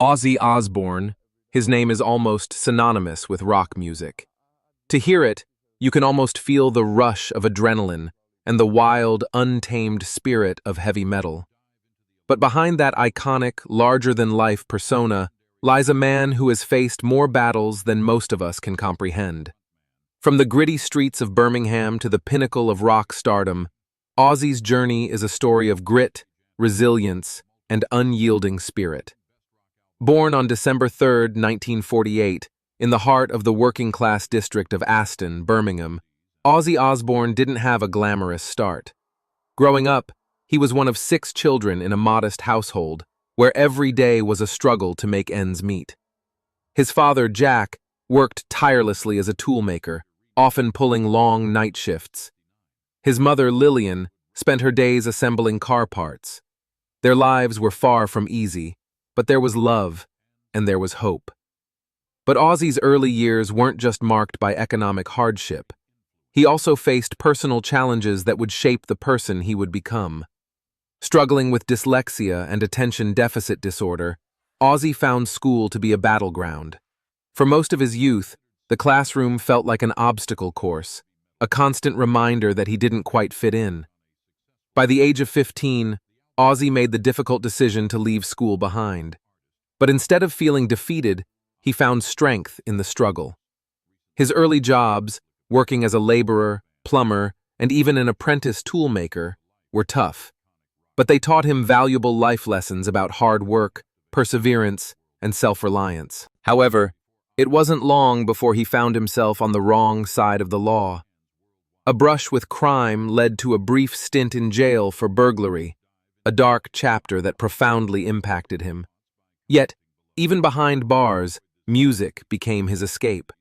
Ozzy Osbourne, his name is almost synonymous with rock music. To hear it, you can almost feel the rush of adrenaline and the wild, untamed spirit of heavy metal. But behind that iconic, larger-than-life persona lies a man who has faced more battles than most of us can comprehend. From the gritty streets of Birmingham to the pinnacle of rock stardom, Ozzy's journey is a story of grit, resilience, and unyielding spirit. Born on December 3, 1948, in the heart of the working-class district of Aston, Birmingham, Ozzy Osbourne didn't have a glamorous start. Growing up, he was one of 6 children in a modest household, where every day was a struggle to make ends meet. His father, Jack, worked tirelessly as a toolmaker, often pulling long night shifts. His mother, Lillian, spent her days assembling car parts. Their lives were far from easy, but there was love, and there was hope. But Ozzy's early years weren't just marked by economic hardship. He also faced personal challenges that would shape the person he would become. Struggling with dyslexia and attention deficit disorder, Ozzy found school to be a battleground. For most of his youth, the classroom felt like an obstacle course, a constant reminder that he didn't quite fit in. By the age of 15, Ozzy made the difficult decision to leave school behind. But instead of feeling defeated, he found strength in the struggle. His early jobs, working as a laborer, plumber, and even an apprentice toolmaker, were tough. But they taught him valuable life lessons about hard work, perseverance, and self-reliance. However, it wasn't long before he found himself on the wrong side of the law. A brush with crime led to a brief stint in jail for burglary, a dark chapter that profoundly impacted him. Yet, even behind bars, music became his escape.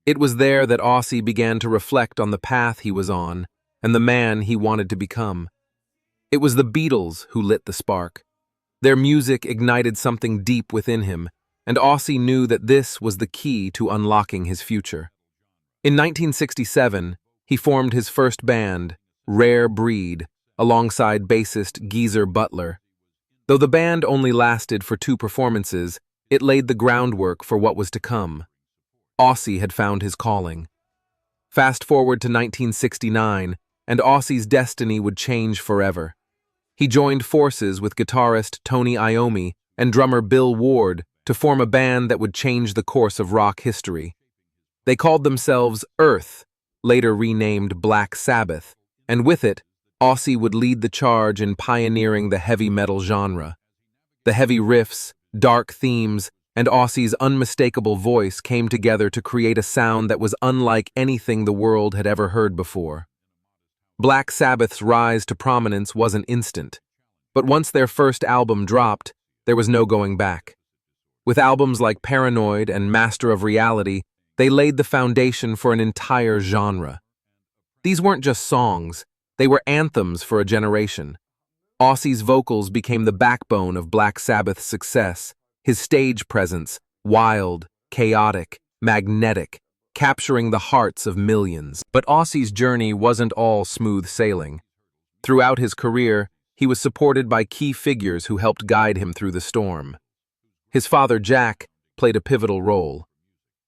It was there that Ozzy began to reflect on the path he was on and the man he wanted to become. It was the Beatles who lit the spark. Their music ignited something deep within him, and Ozzy knew that this was the key to unlocking his future. In 1967, he formed his first band, Rare Breed, alongside bassist Geezer Butler. Though the band only lasted for 2 performances, it laid the groundwork for what was to come. Ozzy had found his calling. Fast forward to 1969, and Ozzy's destiny would change forever. He joined forces with guitarist Tony Iommi and drummer Bill Ward to form a band that would change the course of rock history. They called themselves Earth, later renamed Black Sabbath, and with it, Ozzy would lead the charge in pioneering the heavy metal genre. The heavy riffs, dark themes, and Ozzy's unmistakable voice came together to create a sound that was unlike anything the world had ever heard before. Black Sabbath's rise to prominence wasn't instant, but once their first album dropped, there was no going back. With albums like Paranoid and Master of Reality, they laid the foundation for an entire genre. These weren't just songs, they were anthems for a generation. Ozzy's vocals became the backbone of Black Sabbath's success, his stage presence, wild, chaotic, magnetic, capturing the hearts of millions. But Ozzy's journey wasn't all smooth sailing. Throughout his career, he was supported by key figures who helped guide him through the storm. His father, Jack, played a pivotal role,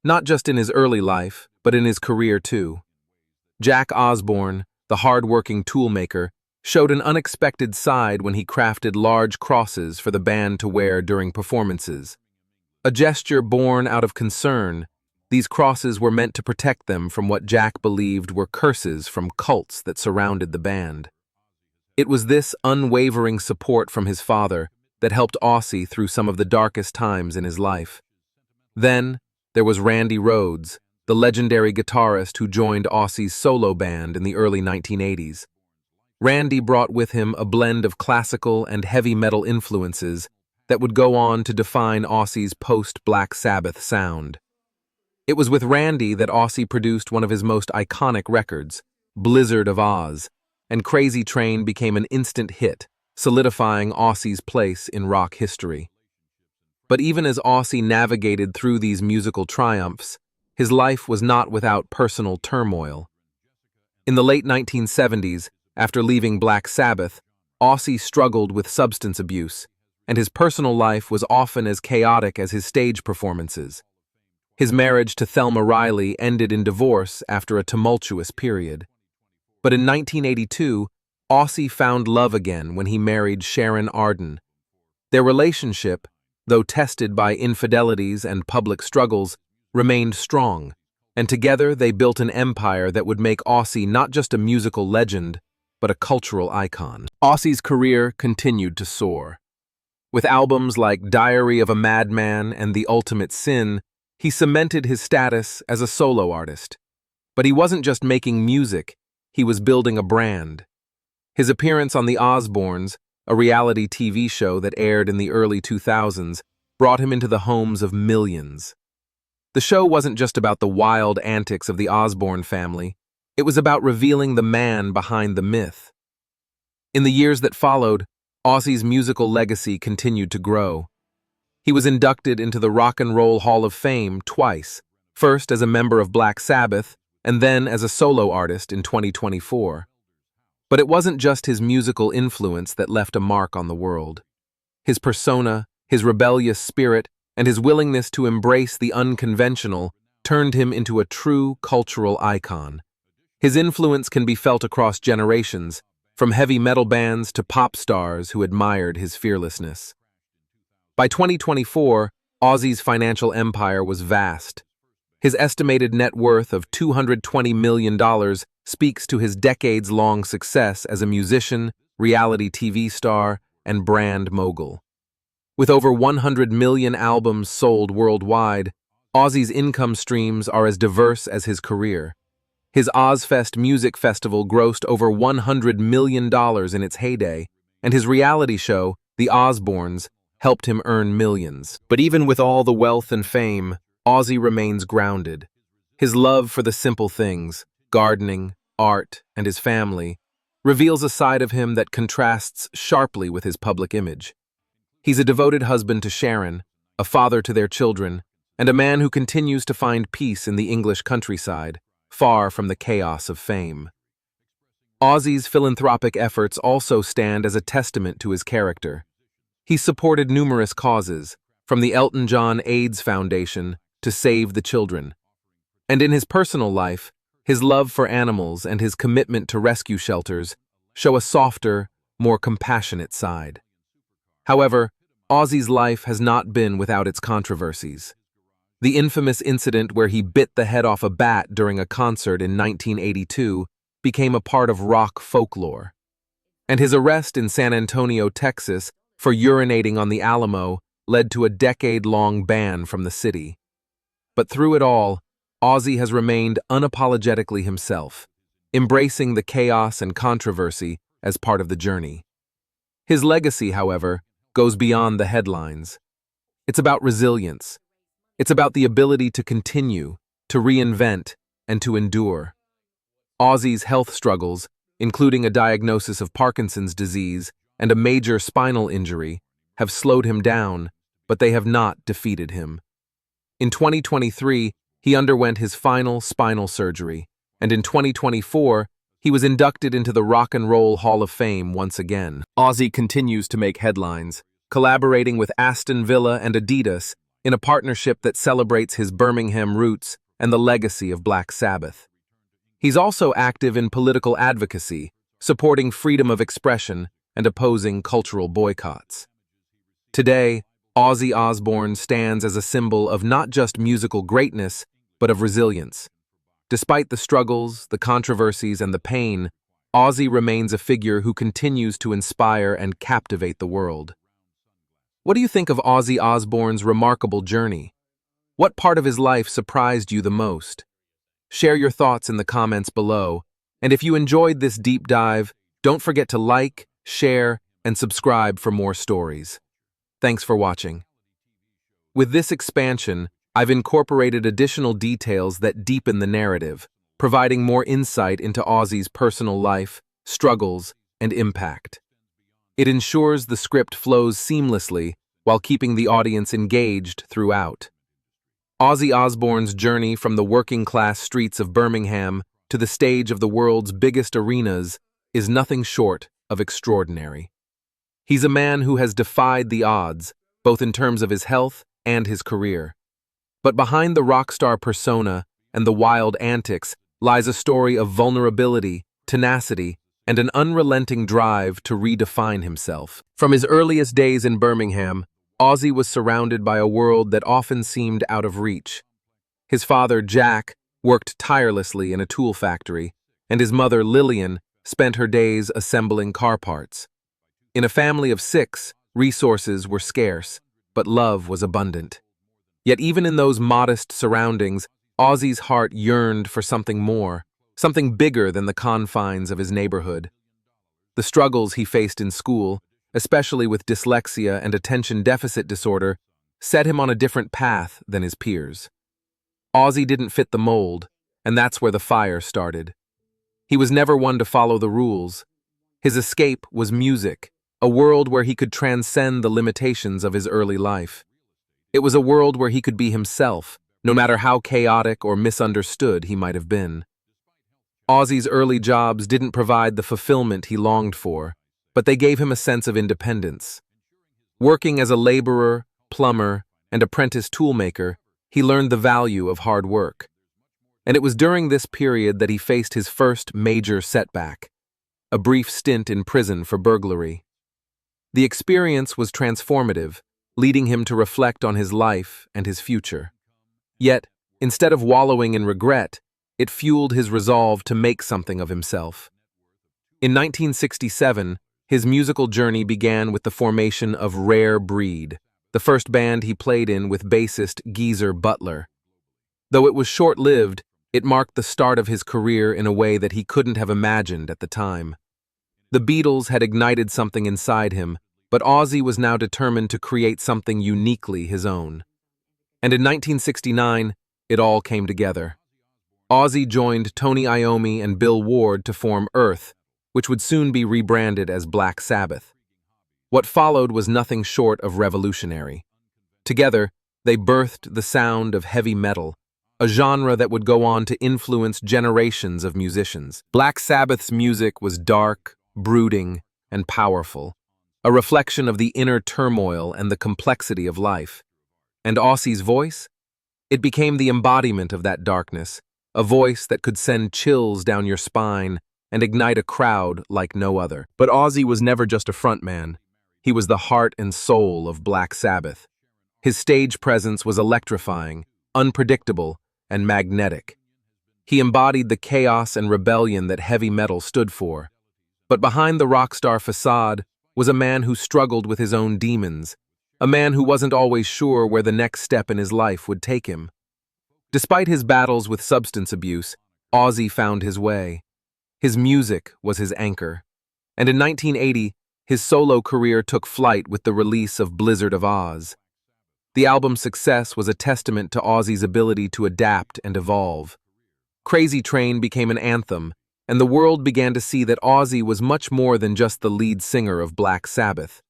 not just in his early life, but in his career too. Jack Osbourne, the hard-working toolmaker, showed an unexpected side when he crafted large crosses for the band to wear during performances. A gesture born out of concern, these crosses were meant to protect them from what Jack believed were curses from cults that surrounded the band. It was this unwavering support from his father that helped Ozzy through some of the darkest times in his life. Then, there was Randy Rhoads, the legendary guitarist who joined Ozzy's solo band in the early 1980s. Randy brought with him a blend of classical and heavy metal influences that would go on to define Ozzy's post-Black Sabbath sound. It was with Randy that Ozzy produced one of his most iconic records, Blizzard of Oz, and Crazy Train became an instant hit, solidifying Ozzy's place in rock history. But even as Ozzy navigated through these musical triumphs, his life was not without personal turmoil. In the late 1970s, after leaving Black Sabbath, Ozzy struggled with substance abuse, and his personal life was often as chaotic as his stage performances. His marriage to Thelma Riley ended in divorce after a tumultuous period. But in 1982, Ozzy found love again when he married Sharon Arden. Their relationship, though tested by infidelities and public struggles, remained strong, and together they built an empire that would make Ozzy not just a musical legend, but a cultural icon. Ozzy's career continued to soar. With albums like Diary of a Madman and The Ultimate Sin, he cemented his status as a solo artist. But he wasn't just making music, he was building a brand. His appearance on The Osbournes, a reality TV show that aired in the early 2000s, brought him into the homes of millions. The show wasn't just about the wild antics of the Osbourne family, it was about revealing the man behind the myth. In the years that followed, Ozzy's musical legacy continued to grow. He was inducted into the Rock and Roll Hall of Fame twice, first as a member of Black Sabbath and then as a solo artist in 2024. But it wasn't just his musical influence that left a mark on the world. His persona, his rebellious spirit, and his willingness to embrace the unconventional turned him into a true cultural icon. His influence can be felt across generations, from heavy metal bands to pop stars who admired his fearlessness. By 2024, Ozzy's financial empire was vast. His estimated net worth of $220 million speaks to his decades-long success as a musician, reality TV star, and brand mogul. With over 100 million albums sold worldwide, Ozzy's income streams are as diverse as his career. His Ozfest music festival grossed over $100 million in its heyday, and his reality show, The Osbournes, helped him earn millions. But even with all the wealth and fame, Ozzy remains grounded. His love for the simple things, gardening, art, and his family, reveals a side of him that contrasts sharply with his public image. He's a devoted husband to Sharon, a father to their children, and a man who continues to find peace in the English countryside, far from the chaos of fame. Ozzy's philanthropic efforts also stand as a testament to his character. He supported numerous causes, from the Elton John AIDS Foundation to Save the Children. And in his personal life, his love for animals and his commitment to rescue shelters show a softer, more compassionate side. However, Ozzy's life has not been without its controversies. The infamous incident where he bit the head off a bat during a concert in 1982 became a part of rock folklore. And his arrest in San Antonio, Texas, for urinating on the Alamo led to a decade-long ban from the city. But through it all, Ozzy has remained unapologetically himself, embracing the chaos and controversy as part of the journey. His legacy, however, goes beyond the headlines. It's about resilience. It's about the ability to continue, to reinvent, and to endure. Ozzy's health struggles, including a diagnosis of Parkinson's disease and a major spinal injury, have slowed him down, but they have not defeated him. In 2023, he underwent his final spinal surgery, and in 2024, he was inducted into the Rock and Roll Hall of Fame once again. Ozzy continues to make headlines, collaborating with Aston Villa and Adidas in a partnership that celebrates his Birmingham roots and the legacy of Black Sabbath. He's also active in political advocacy, supporting freedom of expression and opposing cultural boycotts. Today, Ozzy Osbourne stands as a symbol of not just musical greatness, but of resilience. Despite the struggles, the controversies, and the pain, Ozzy remains a figure who continues to inspire and captivate the world. What do you think of Ozzy Osbourne's remarkable journey? What part of his life surprised you the most? Share your thoughts in the comments below, and if you enjoyed this deep dive, don't forget to like, share, and subscribe for more stories. Thanks for watching. With this expansion, I've incorporated additional details that deepen the narrative, providing more insight into Ozzy's personal life, struggles, and impact. It ensures the script flows seamlessly while keeping the audience engaged throughout. Ozzy Osbourne's journey from the working-class streets of Birmingham to the stage of the world's biggest arenas is nothing short of extraordinary. He's a man who has defied the odds, both in terms of his health and his career. But behind the rock star persona and the wild antics lies a story of vulnerability, tenacity, and an unrelenting drive to redefine himself. From his earliest days in Birmingham, Ozzy was surrounded by a world that often seemed out of reach. His father, Jack, worked tirelessly in a tool factory, and his mother, Lillian, spent her days assembling car parts. In a family of 6, resources were scarce, but love was abundant. Yet even in those modest surroundings, Ozzy's heart yearned for something more, something bigger than the confines of his neighborhood. The struggles he faced in school, especially with dyslexia and attention deficit disorder, set him on a different path than his peers. Ozzy didn't fit the mold, and that's where the fire started. He was never one to follow the rules. His escape was music, a world where he could transcend the limitations of his early life. It was a world where he could be himself, no matter how chaotic or misunderstood he might have been. Ozzy's early jobs didn't provide the fulfillment he longed for, but they gave him a sense of independence. Working as a laborer, plumber, and apprentice toolmaker, he learned the value of hard work. And it was during this period that he faced his first major setback, a brief stint in prison for burglary. The experience was transformative, leading him to reflect on his life and his future. Yet, instead of wallowing in regret, it fueled his resolve to make something of himself. In 1967, his musical journey began with the formation of Rare Breed, the first band he played in with bassist Geezer Butler. Though it was short-lived, it marked the start of his career in a way that he couldn't have imagined at the time. The Beatles had ignited something inside him, but Ozzy was now determined to create something uniquely his own. And in 1969, it all came together. Ozzy joined Tony Iommi and Bill Ward to form Earth, which would soon be rebranded as Black Sabbath. What followed was nothing short of revolutionary. Together, they birthed the sound of heavy metal, a genre that would go on to influence generations of musicians. Black Sabbath's music was dark, brooding, and powerful, a reflection of the inner turmoil and the complexity of life. And Ozzy's voice? It became the embodiment of that darkness, a voice that could send chills down your spine and ignite a crowd like no other. But Ozzy was never just a frontman. He was the heart and soul of Black Sabbath. His stage presence was electrifying, unpredictable, and magnetic. He embodied the chaos and rebellion that heavy metal stood for. But behind the rock star facade was a man who struggled with his own demons, a man who wasn't always sure where the next step in his life would take him. Despite his battles with substance abuse, Ozzy found his way. His music was his anchor. And in 1980, his solo career took flight with the release of Blizzard of Oz. The album's success was a testament to Ozzy's ability to adapt and evolve. Crazy Train became an anthem, and the world began to see that Ozzy was much more than just the lead singer of Black Sabbath.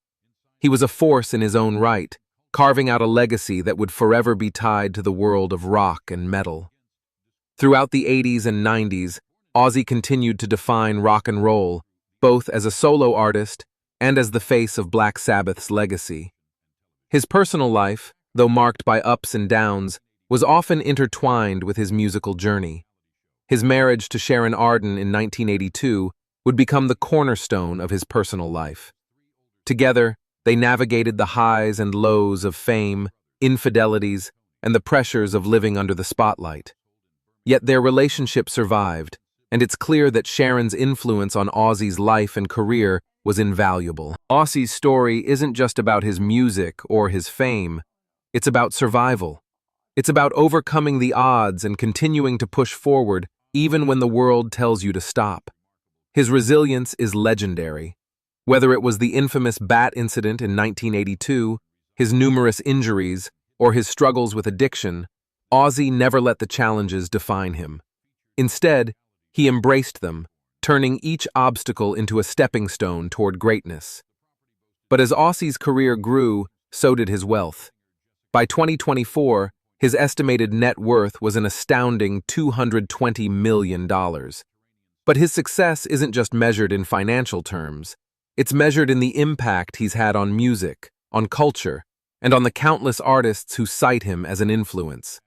He was a force in his own right, carving out a legacy that would forever be tied to the world of rock and metal. Throughout the 80s and 90s, Ozzy continued to define rock and roll, both as a solo artist and as the face of Black Sabbath's legacy. His personal life, though marked by ups and downs, was often intertwined with his musical journey. His marriage to Sharon Arden in 1982 would become the cornerstone of his personal life. Together, they navigated the highs and lows of fame, infidelities, and the pressures of living under the spotlight. Yet their relationship survived, and it's clear that Sharon's influence on Ozzy's life and career was invaluable. Ozzy's story isn't just about his music or his fame, it's about survival. It's about overcoming the odds and continuing to push forward even when the world tells you to stop. His resilience is legendary. Whether it was the infamous bat incident in 1982, his numerous injuries, or his struggles with addiction, Ozzy never let the challenges define him. Instead, he embraced them, turning each obstacle into a stepping stone toward greatness. But as Ozzy's career grew, so did his wealth. By 2024, his estimated net worth was an astounding $220 million. But his success isn't just measured in financial terms. It's measured in the impact he's had on music, on culture, and on the countless artists who cite him as an influence.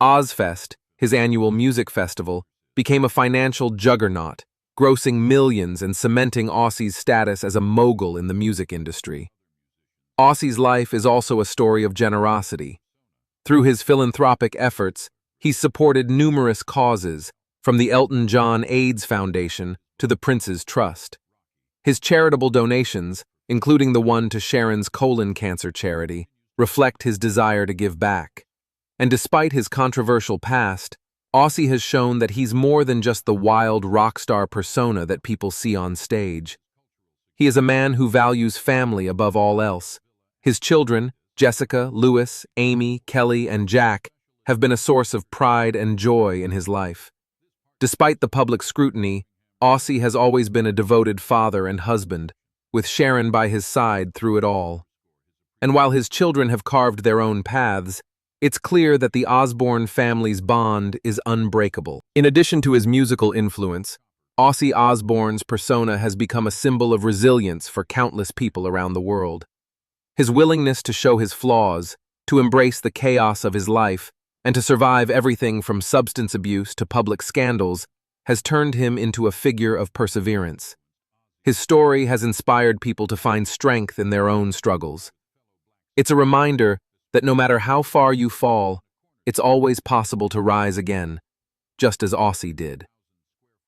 Ozfest, his annual music festival, became a financial juggernaut, grossing millions and cementing Ozzy's status as a mogul in the music industry. Ozzy's life is also a story of generosity. Through his philanthropic efforts, he's supported numerous causes, from the Elton John AIDS Foundation to the Prince's Trust. His charitable donations, including the one to Sharon's colon cancer charity, reflect his desire to give back. And despite his controversial past, Ozzy has shown that he's more than just the wild rock star persona that people see on stage. He is a man who values family above all else. His children, Jessica, Lewis, Amy, Kelly, and Jack, have been a source of pride and joy in his life. Despite the public scrutiny, Ozzy has always been a devoted father and husband, with Sharon by his side through it all. And while his children have carved their own paths, it's clear that the Osbourne family's bond is unbreakable. In addition to his musical influence, Ozzy Osbourne's persona has become a symbol of resilience for countless people around the world. His willingness to show his flaws, to embrace the chaos of his life, and to survive everything from substance abuse to public scandals has turned him into a figure of perseverance. His story has inspired people to find strength in their own struggles. It's a reminder that no matter how far you fall, it's always possible to rise again, just as Ozzy did.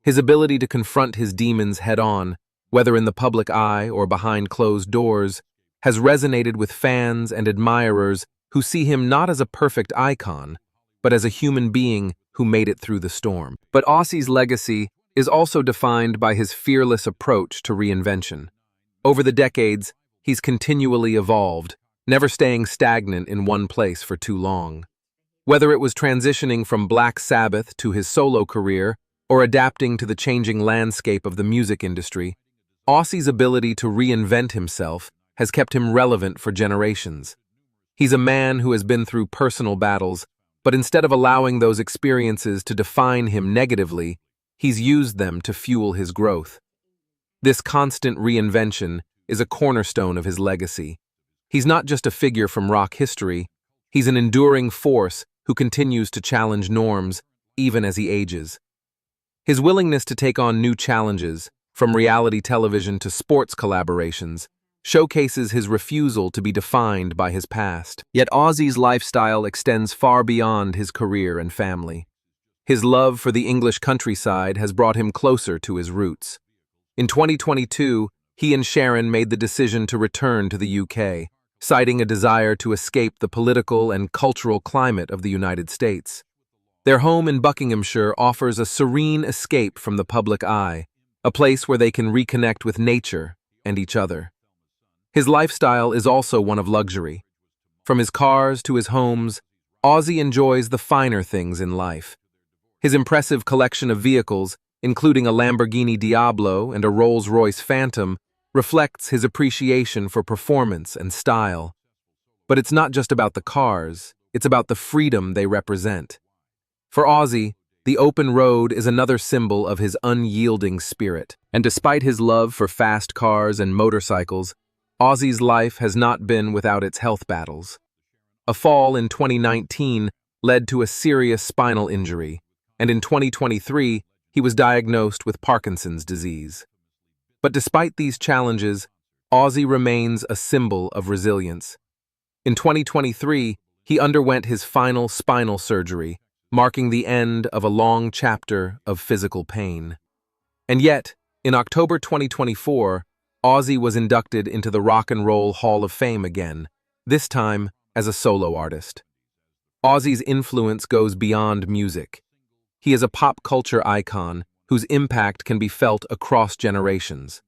His ability to confront his demons head-on, whether in the public eye or behind closed doors, has resonated with fans and admirers who see him not as a perfect icon, but as a human being who made it through the storm. But Ozzy's legacy is also defined by his fearless approach to reinvention. Over the decades, he's continually evolved, never staying stagnant in one place for too long. Whether it was transitioning from Black Sabbath to his solo career or adapting to the changing landscape of the music industry, Ozzy's ability to reinvent himself has kept him relevant for generations. He's a man who has been through personal battles, but instead of allowing those experiences to define him negatively, he's used them to fuel his growth. This constant reinvention is a cornerstone of his legacy. He's not just a figure from rock history, he's an enduring force who continues to challenge norms even as he ages. His willingness to take on new challenges, from reality television to sports collaborations, showcases his refusal to be defined by his past. Yet Ozzy's lifestyle extends far beyond his career and family. His love for the English countryside has brought him closer to his roots. In 2022, he and Sharon made the decision to return to the UK, citing a desire to escape the political and cultural climate of the United States. Their home in Buckinghamshire offers a serene escape from the public eye, a place where they can reconnect with nature and each other. His lifestyle is also one of luxury. From his cars to his homes, Ozzy enjoys the finer things in life. His impressive collection of vehicles, including a Lamborghini Diablo and a Rolls-Royce Phantom, reflects his appreciation for performance and style. But it's not just about the cars, it's about the freedom they represent. For Ozzy, the open road is another symbol of his unyielding spirit. And despite his love for fast cars and motorcycles, Ozzy's life has not been without its health battles. A fall in 2019 led to a serious spinal injury, and in 2023, he was diagnosed with Parkinson's disease. But despite these challenges, Ozzy remains a symbol of resilience. In 2023, he underwent his final spinal surgery, marking the end of a long chapter of physical pain. And yet, in October 2024, Ozzy was inducted into the Rock and Roll Hall of Fame again, this time as a solo artist. Ozzy's influence goes beyond music. He is a pop culture icon whose impact can be felt across generations.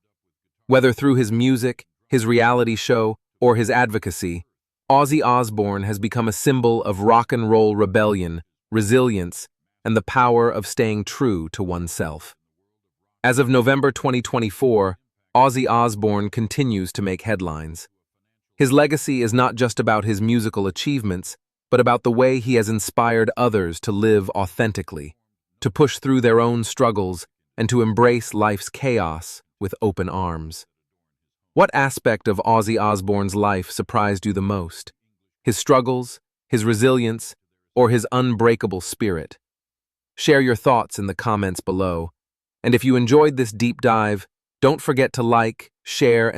Whether through his music, his reality show, or his advocacy, Ozzy Osbourne has become a symbol of rock and roll rebellion, resilience, and the power of staying true to oneself. As of November 2024, Ozzy Osbourne continues to make headlines. His legacy is not just about his musical achievements, but about the way he has inspired others to live authentically, to push through their own struggles, and to embrace life's chaos with open arms. What aspect of Ozzy Osbourne's life surprised you the most? His struggles, his resilience, or his unbreakable spirit? Share your thoughts in the comments below. And if you enjoyed this deep dive, don't forget to like, share, and